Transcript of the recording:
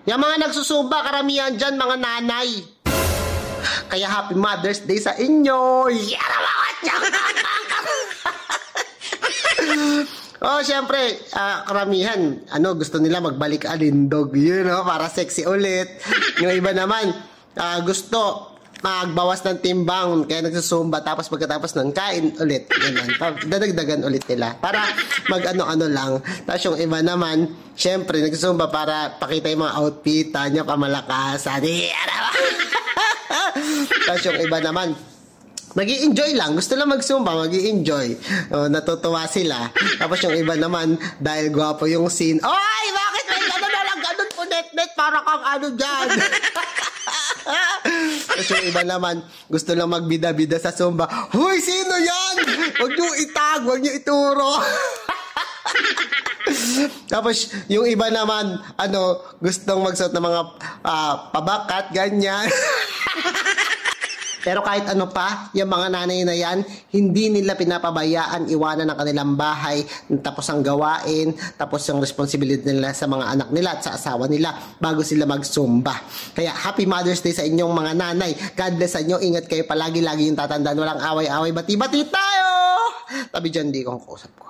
Yung mga nagsusumba, karamihan dyan, mga nanay. Kaya happy Mother's Day sa inyo. Yara mga tiyak! Oh, syempre, karamihan, gusto nila magbalik alindog, para sexy ulit. Yung iba naman, gusto magbawas ng timbang, kaya nagsusumba, tapos pagkatapos ng kain ulit, ganun. Dadagdagan ulit nila, para mag-ano-ano lang. Tapos yung iba naman, syempre, nagsusumba para pakita yung mga outfit, niya pamalakasan. Tapos yung iba naman, nag-i-enjoy lang. Gusto lang magsumba, mag-i-enjoy. Natutuwa sila. Tapos yung iba naman, dahil gwapo yung scene, oy, bakit may gano'n na lang gano'n po net-net? Para kang ano dyan. Tapos yung iba naman, gusto lang magbida-bida sa sumba. Hoy, sino yan? Huwag niyo itag, huwag niyo ituro. Tapos yung iba naman, gustong magsuot ng mga pabakat, ganyan. Pero kahit ano pa, yung mga nanay na yan, hindi nila pinapabayaan iwanan ng kanilang bahay, tapos ang gawain, tapos yung responsibility nila sa mga anak nila at sa asawa nila bago sila magsumba. Kaya Happy Mother's Day sa inyong mga nanay. God bless sa inyo. Ingat kayo palagi. Lagi yung tatandaan. Walang away-away. Bati-bati tayo! Tabi dyan, di kong kausap ko.